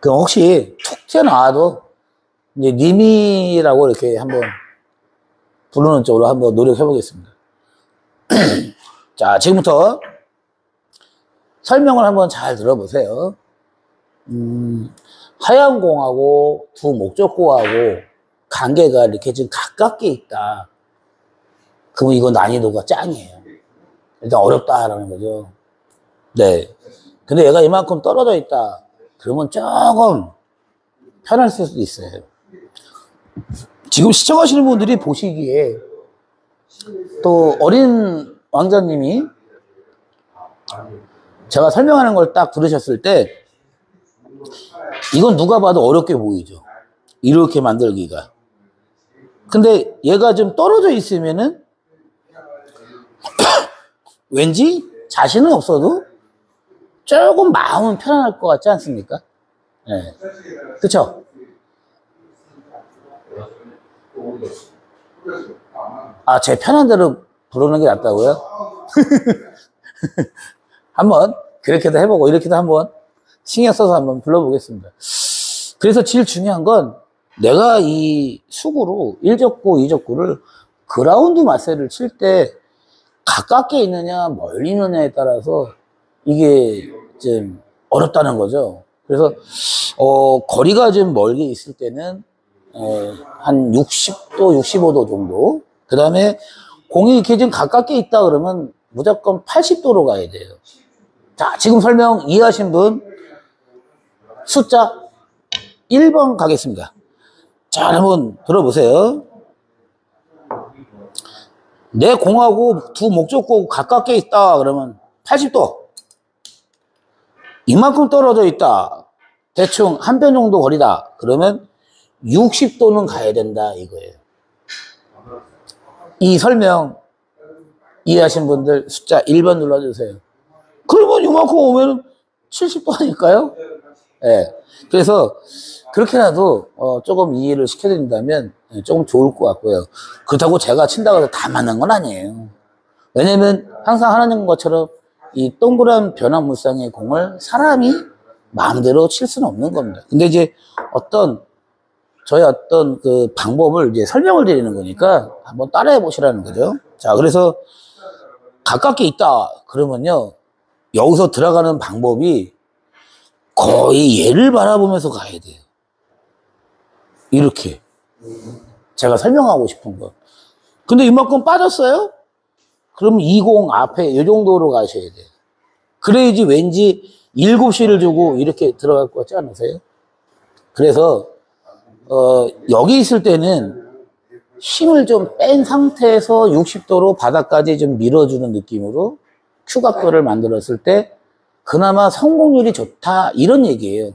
그럼 혹시 툭 튀어나와도 이제 님이라고 이렇게 한번 부르는 쪽으로 한번 노력해 보겠습니다. 자, 지금부터 설명을 한번 잘 들어보세요. 하얀 공하고 두 목적고하고 관계가 이렇게 지금 가깝게 있다. 그러면 이거 난이도가 짱이에요. 일단 어렵다라는 거죠. 네. 근데 얘가 이만큼 떨어져 있다. 그러면 조금 편할 수도 있어요. 지금 시청하시는 분들이 보시기에 또 어린 왕자님이 제가 설명하는 걸 딱 들으셨을 때 이건 누가 봐도 어렵게 보이죠. 이렇게 만들기가. 근데 얘가 좀 떨어져 있으면은 왠지 자신은 없어도 조금 마음은 편안할 것 같지 않습니까? 네. 그쵸? 아, 제 편한 대로 부르는 게 낫다고요? 한번 그렇게도 해보고 이렇게도 한번 신경 써서 한번 불러보겠습니다. 그래서 제일 중요한 건 내가 이 수구로 1적구, 2적구를 그라운드 마세를 칠 때 가깝게 있느냐 멀리 있느냐에 따라서 이게 좀 어렵다는 거죠. 그래서 거리가 좀 멀게 있을 때는 한 60도, 65도 정도. 그 다음에 공이 이렇게 좀 가깝게 있다 그러면 무조건 80도로 가야 돼요. 자, 지금 설명 이해하신 분 숫자 1번 가겠습니다. 자, 한번 들어보세요. 내 공하고 두 목적고 가깝게 있다 그러면 80도. 이만큼 떨어져 있다. 대충 한 편 정도 거리다. 그러면 60도는 가야 된다 이거예요. 이 설명 이해하신 분들 숫자 1번 눌러주세요. 그러면 이만큼 오면 70도 아닐까요? 네. 그래서 그렇게라도 조금 이해를 시켜드린다면 조금 좋을 것 같고요. 그렇다고 제가 친다고 해서 다 맞는 건 아니에요. 왜냐면 항상 하는 것처럼 이 동그란 변화무쌍의 공을 사람이 마음대로 칠 수는 없는 겁니다. 근데 이제 저의 어떤 그 방법을 이제 설명을 드리는 거니까 한번 따라해 보시라는 거죠. 자, 그래서 가깝게 있다 그러면요. 여기서 들어가는 방법이 거의 얘를 바라보면서 가야 돼요. 이렇게. 제가 설명하고 싶은 거. 근데 이만큼 빠졌어요? 그럼 20 앞에 이 정도로 가셔야 돼요. 그래야지 왠지 7시를 주고 이렇게 들어갈 것 같지 않으세요? 그래서 여기 있을 때는 힘을 좀 뺀 상태에서 60도로 바닥까지 좀 밀어주는 느낌으로 Q 각도를 만들었을 때 그나마 성공률이 좋다 이런 얘기예요.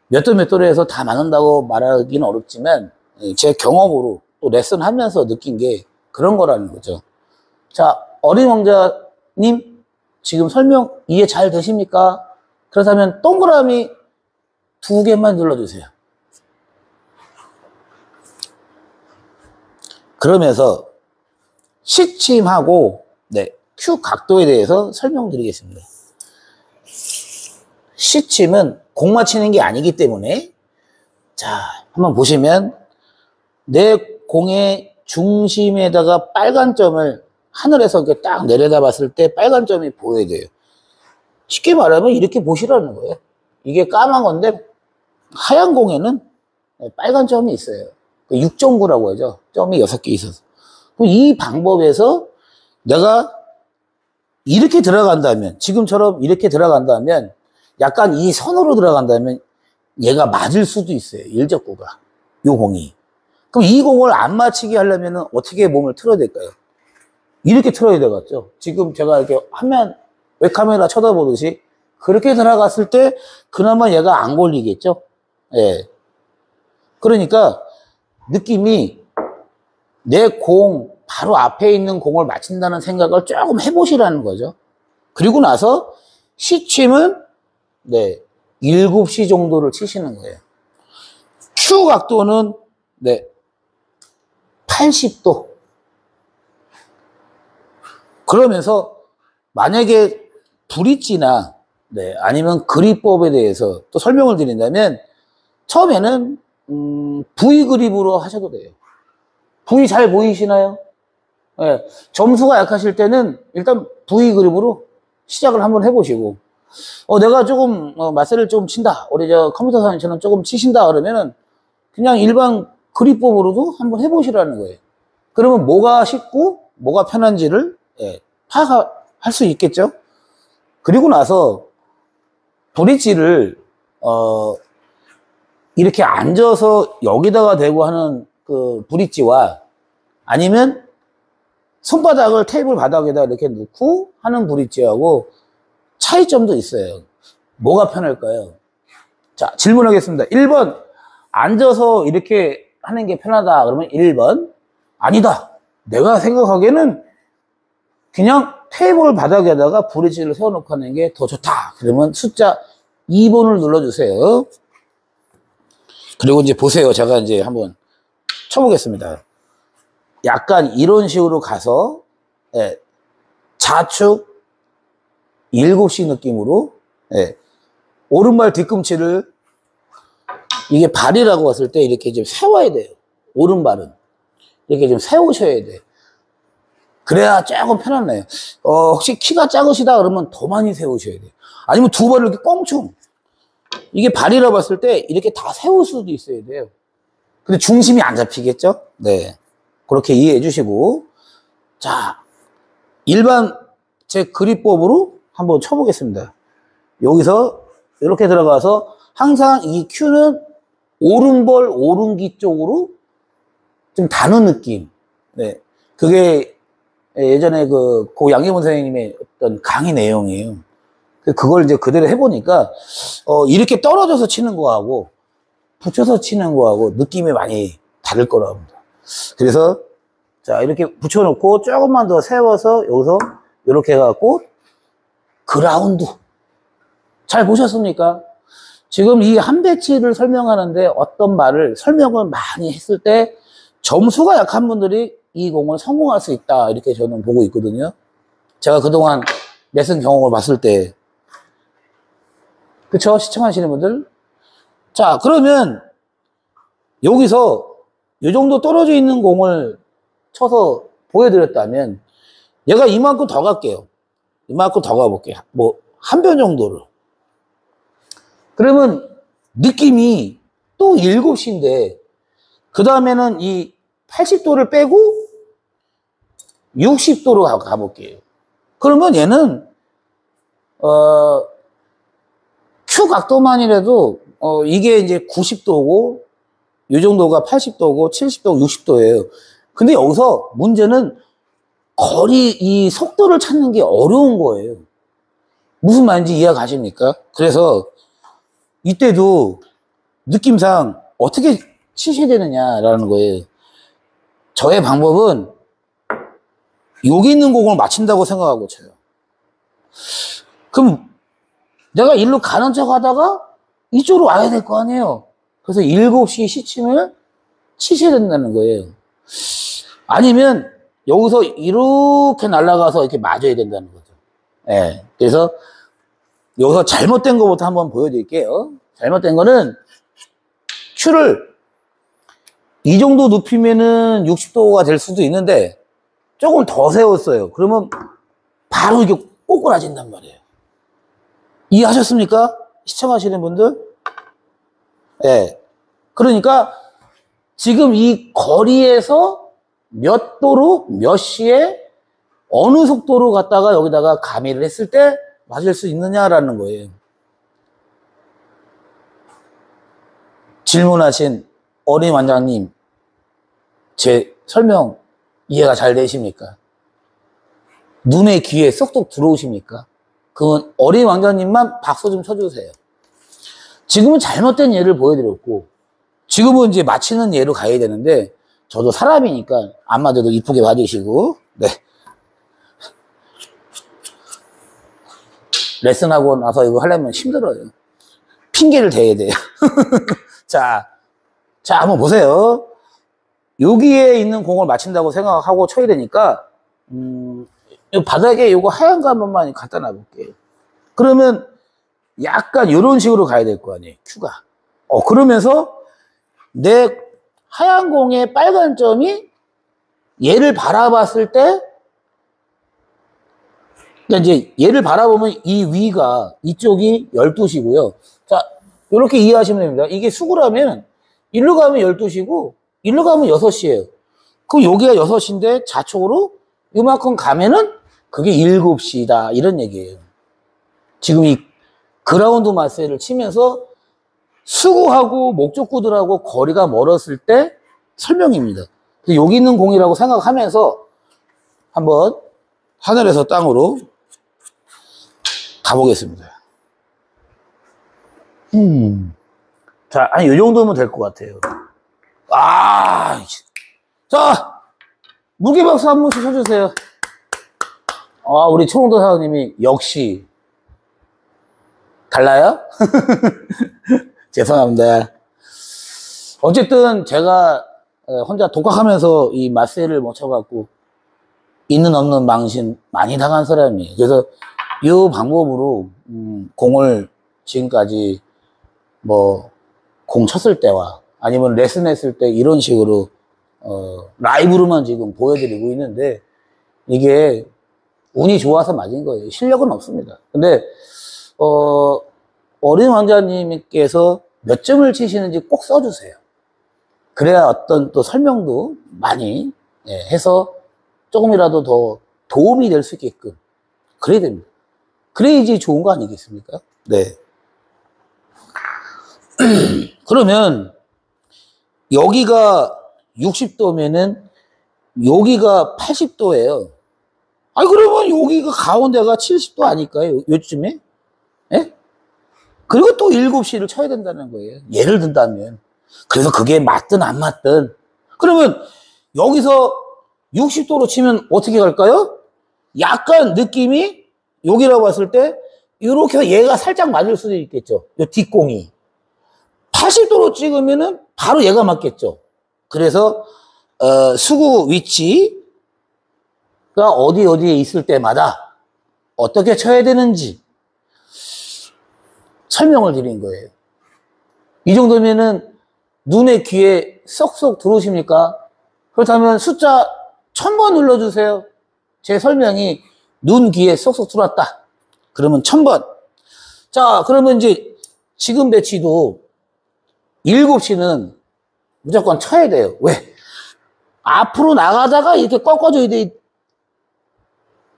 몇 도 몇 도로 해서 다 맞는다고 말하기는 어렵지만 제 경험으로 또 레슨 하면서 느낀 게 그런 거라는 거죠. 자, 어린 왕자님 지금 설명 이해 잘 되십니까? 그렇다면 동그라미 2개만 눌러주세요. 그러면서 시침하고 Q 각도에 대해서 설명드리겠습니다. 시침은 공 맞히는 게 아니기 때문에 자, 한번 보시면 내 공의 중심에다가 빨간 점을 하늘에서 이렇게 딱 내려다 봤을 때 빨간 점이 보여야 돼요. 쉽게 말하면 이렇게 보시라는 거예요. 이게 까만 건데 하얀 공에는 빨간 점이 있어요. 6.9라고 하죠. 점이 6개 있어서. 이 방법에서 내가 이렇게 들어간다면, 지금처럼 이렇게 들어간다면, 약간 이 선으로 들어간다면 얘가 맞을 수도 있어요. 1적구가. 요 공이. 그럼 이 공을 안 맞히게 하려면 어떻게 몸을 틀어야 될까요? 이렇게 틀어야 되겠죠. 지금 제가 이렇게 웹카메라 쳐다보듯이 그렇게 들어갔을 때 그나마 얘가 안 걸리겠죠. 예. 그러니까 느낌이 내 공 바로 앞에 있는 공을 맞춘다는 생각을 조금 해보시라는 거죠. 그리고 나서 시침은 7시 정도를 치시는 거예요. Q 각도는 80도. 그러면서 만약에 브릿지나 아니면 그립법에 대해서 또 설명을 드린다면 처음에는 V 그립으로 하셔도 돼요. V 잘 보이시나요? 예, 점수가 약하실 때는 일단 V 그립으로 시작을 한번 해보시고, 내가 조금 맛세를 좀 친다, 우리 저 컴퓨터 사연처럼 조금 치신다 그러면은 그냥 일반 그립법으로도 한번 해보시라는 거예요. 그러면 뭐가 쉽고 뭐가 편한지를 파악할 수 있겠죠. 그리고 나서 브릿지를 이렇게 앉아서 여기다가 대고 하는 그 브릿지와 아니면 손바닥을 테이블 바닥에다 이렇게 놓고 하는 브릿지하고 차이점도 있어요. 뭐가 편할까요? 자, 질문하겠습니다. 1번, 앉아서 이렇게 하는 게 편하다. 그러면 1번, 아니다. 내가 생각하기에는 그냥 테이블 바닥에다가 브릿지를 세워놓고 하는 게 더 좋다. 그러면 숫자 2번을 눌러주세요. 그리고 이제 보세요. 제가 이제 한번 쳐보겠습니다. 약간 이런 식으로 가서, 좌측 7시 느낌으로, 오른발 뒤꿈치를, 이게 발이라고 했을 때 이렇게 좀 세워야 돼요. 오른발은. 이렇게 좀 세우셔야 돼요. 그래야 조금 편하네요. 혹시 키가 작으시다 그러면 더 많이 세우셔야 돼요. 아니면 두 발을 이렇게 꽁충. 이게 발이라고 봤을 때 이렇게 다 세울 수도 있어야 돼요. 근데 중심이 안 잡히겠죠? 네. 그렇게 이해해 주시고. 자, 일반 제 그립법으로 한번 쳐보겠습니다. 여기서 이렇게 들어가서 항상 이 큐는 오른볼, 오른귀 쪽으로 좀 다는 느낌. 네. 그게 예전에 고 양계문 선생님의 어떤 강의 내용이에요. 그걸 이제 그대로 해보니까, 이렇게 떨어져서 치는 거하고, 붙여서 치는 거하고 느낌이 많이 다를 거라고 합니다. 그래서, 자, 이렇게 붙여놓고 조금만 더 세워서 여기서 이렇게 해갖고, 그라운드. 잘 보셨습니까? 지금 이 한 배치를 설명하는데 어떤 말을 설명을 많이 했을 때 점수가 약한 분들이 이 공을 성공할 수 있다. 이렇게 저는 보고 있거든요. 제가 그동안 레슨 경험을 봤을 때. 그쵸? 시청하시는 분들. 자, 그러면 여기서 이 정도 떨어져 있는 공을 쳐서 보여드렸다면 얘가 이만큼 더 갈게요. 이만큼 더 가볼게요. 뭐, 한 변 정도를. 그러면 느낌이 또 7시인데 그 다음에는 이 80도를 빼고 60도로 가볼게요. 그러면 얘는 Q 각도만이라도 이게 이제 90도고 이 정도가 80도고 70도, 60도예요. 근데 여기서 문제는 거리 이 속도를 찾는 게 어려운 거예요. 무슨 말인지 이해 가십니까? 그래서 이때도 느낌상 어떻게 치셔야 되느냐라는 거예요. 저의 방법은 여기 있는 공을 맞춘다고 생각하고 쳐요. 그럼 내가 일로 가는 척 하다가 이쪽으로 와야 될 거 아니에요. 그래서 7시 시침을 치셔야 된다는 거예요. 아니면 여기서 이렇게 날아가서 이렇게 맞아야 된다는 거죠. 예. 그래서 여기서 잘못된 것부터 한번 보여드릴게요. 잘못된 거는 큐를 이 정도 눕히면은 60도가 될 수도 있는데 조금 더 세웠어요. 그러면 바로 이게 꼬꾸라진단 말이에요. 이해하셨습니까? 시청하시는 분들? 네. 그러니까 지금 이 거리에서 몇 도로 몇 시에 어느 속도로 갔다가 여기다가 가미를 했을 때 맞을 수 있느냐라는 거예요. 질문하신 어린 원장님, 제 설명 이해가 잘 되십니까? 눈에 귀에 쏙쏙 들어오십니까? 그건 어린 왕자님만 박수 좀 쳐주세요. 지금은 잘못된 예를 보여드렸고, 지금은 이제 맞히는 예로 가야 되는데, 저도 사람이니까 안 맞아도 이쁘게 봐주시고, 네. 레슨하고 나서 이거 하려면 힘들어요. 핑계를 대야 돼요. 자, 한번 보세요. 여기에 있는 공을 맞춘다고 생각하고 쳐야 되니까, 이 바닥에 이거 하얀 거 한 번만 갖다 놔볼게요. 그러면 약간 이런 식으로 가야 될 거 아니에요, 큐가. 그러면서 내 하얀 공의 빨간 점이 얘를 바라봤을 때, 그러니까 이제 얘를 바라보면 이 위가, 이쪽이 12시고요. 자, 이렇게 이해하시면 됩니다. 이게 수구라면, 일로 가면 12시고, 일로 가면 6시예요. 그럼 여기가 6시인데, 좌측으로 이만큼 가면은, 그게 7시다. 이런 얘기예요. 지금 이 그라운드 마세를 치면서, 수구하고 목적구들하고 거리가 멀었을 때 설명입니다. 여기 있는 공이라고 생각하면서 한번 하늘에서 땅으로 가보겠습니다. 자, 한 이 정도면 될 것 같아요. 자, 무게박수 한 번씩 쳐주세요. 우리 초롱도 사장님이 역시 달라요? 죄송합니다. 어쨌든 제가 혼자 독학하면서 이 마세를 못 쳐갖고 있는 없는 망신 많이 당한 사람이에요. 그래서 이 방법으로 공을 지금까지 뭐 공 쳤을 때와 아니면 레슨 했을 때 이런 식으로 라이브로만 지금 보여드리고 있는데 이게 운이 좋아서 맞은 거예요. 실력은 없습니다. 근데 어린 왕자님께서 몇 점을 치시는지 꼭 써주세요. 그래야 어떤 또 설명도 많이 해서 조금이라도 더 도움이 될 수 있게끔 그래야 됩니다. 그래야지 좋은 거 아니겠습니까? 네. 그러면 여기가 60도면은 여기가 80도예요. 그러면 여기가 가운데가 70도 아닐까요? 요쯤에? 예? 그리고 또 7시를 쳐야 된다는 거예요. 예를 든다면. 그래서 그게 맞든 안 맞든. 그러면 여기서 60도로 치면 어떻게 갈까요? 약간 느낌이 여기라고 봤을 때 이렇게 해서 얘가 살짝 맞을 수도 있겠죠. 이 뒷공이. 80도로 찍으면은 바로 얘가 맞겠죠. 그래서 수구 위치가 어디에 있을 때마다 어떻게 쳐야 되는지 설명을 드린 거예요. 이 정도면은 눈에 귀에 쏙쏙 들어오십니까? 그렇다면 숫자 1000번 눌러주세요. 제 설명이 눈 귀에 쏙쏙 들어왔다. 그러면 1000번. 자, 그러면 이제 지금 배치도 7시는 무조건 쳐야 돼요. 왜? 앞으로 나가다가 이렇게 꺾어줘야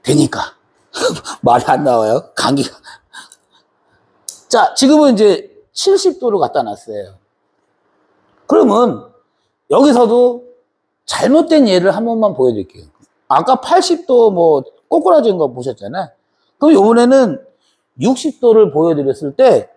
되니까. 말이 안 나와요. 감기가. 자, 지금은 이제 70도로 갖다 놨어요. 그러면 여기서도 잘못된 예를 한 번만 보여드릴게요. 아까 80도 뭐 꼬꾸라진 거 보셨잖아요. 그럼 이번에는 60도를 보여드렸을 때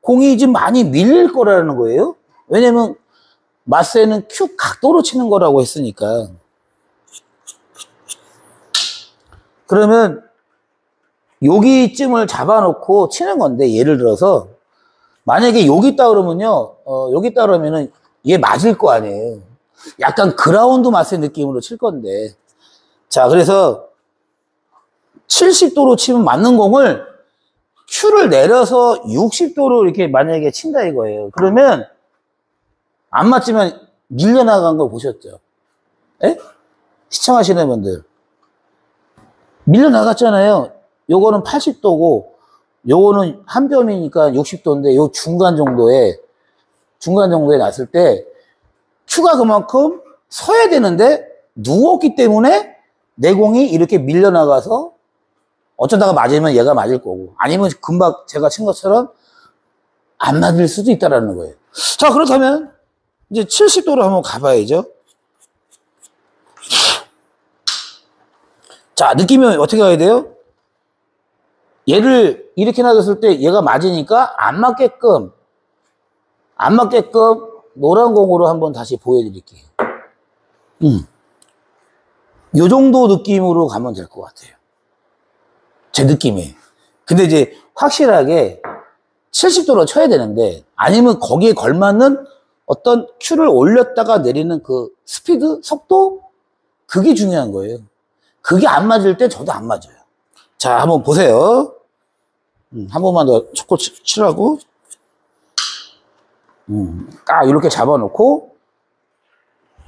공이 좀 많이 밀릴 거라는 거예요. 왜냐면 마세는 Q 각도로 치는 거라고 했으니까. 그러면 여기쯤을 잡아놓고 치는 건데, 예를 들어서 만약에 여기 있다 그러면요, 여기 있다 그러면은 얘 맞을 거 아니에요. 약간 그라운드 마세 느낌으로 칠 건데. 자, 그래서 70도로 치면 맞는 공을 Q를 내려서 60도로 이렇게 만약에 친다 이거예요. 그러면 안 맞지만 밀려나간 거 보셨죠? 예? 시청하시는 분들. 밀려나갔잖아요. 요거는 80도고, 요거는 한 뼘이니까 60도인데, 요 중간 정도에 났을 때, Q가 그만큼 서야 되는데, 누웠기 때문에 내 공이 이렇게 밀려나가서, 어쩌다가 맞으면 얘가 맞을 거고, 아니면 금방 제가 친 것처럼 안 맞을 수도 있다라는 거예요. 자, 그렇다면, 이제 70도로 한번 가봐야죠. 자, 느낌이 어떻게 가야 돼요? 얘를 이렇게 놔뒀을 때 얘가 맞으니까 안 맞게끔 노란 공으로 한번 다시 보여드릴게요. 요 정도 느낌으로 가면 될 것 같아요. 제 느낌이. 근데 이제 확실하게 70도로 쳐야 되는데, 아니면 거기에 걸맞는 어떤 Q를 올렸다가 내리는 그 스피드, 속도? 그게 중요한 거예요. 그게 안 맞을 때 저도 안 맞아요. 자, 한번 보세요. 한 번만 더 초코 치라고. 딱 이렇게 잡아놓고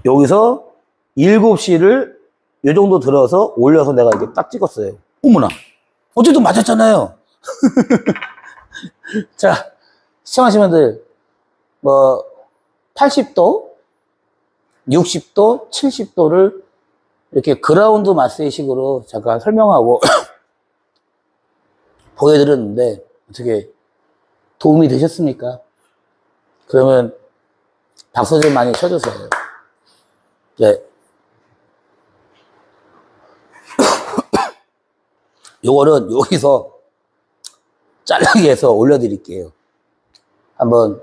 여기서 7시를 이 정도 들어서 올려서 내가 이렇게 딱 찍었어요. 어머나, 어쨌든 맞았잖아요. 자, 시청하시는 분들 뭐 80도, 60도, 70도를 이렇게 그라운드 마사지식으로 잠깐 설명하고 보여드렸는데 어떻게 도움이 되셨습니까? 그러면 박수 좀 많이 쳐주세요. 네. 요거는 여기서 잘라게 해서 올려드릴게요. 한번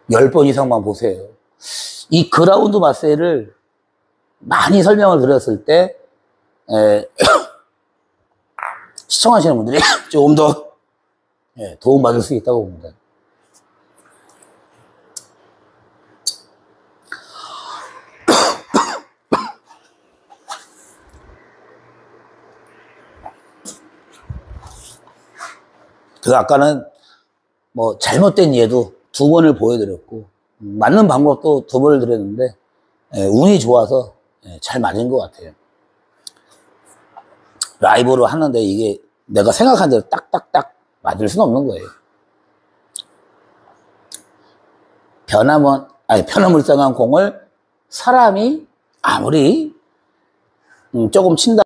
10번 이상만 보세요. 이 그라운드 마사지를 많이 설명을 드렸을 때 시청하시는 분들이 조금 더 도움받을 수 있다고 봅니다. 그래서 아까는 뭐 잘못된 예도 2번을 보여드렸고 맞는 방법도 2번을 드렸는데 운이 좋아서 잘 맞은 것 같아요. 라이브로 하는데 이게 내가 생각한 대로 딱딱딱 맞을 수는 없는 거예요. 변화무쌍한 공을 사람이 아무리 조금 친다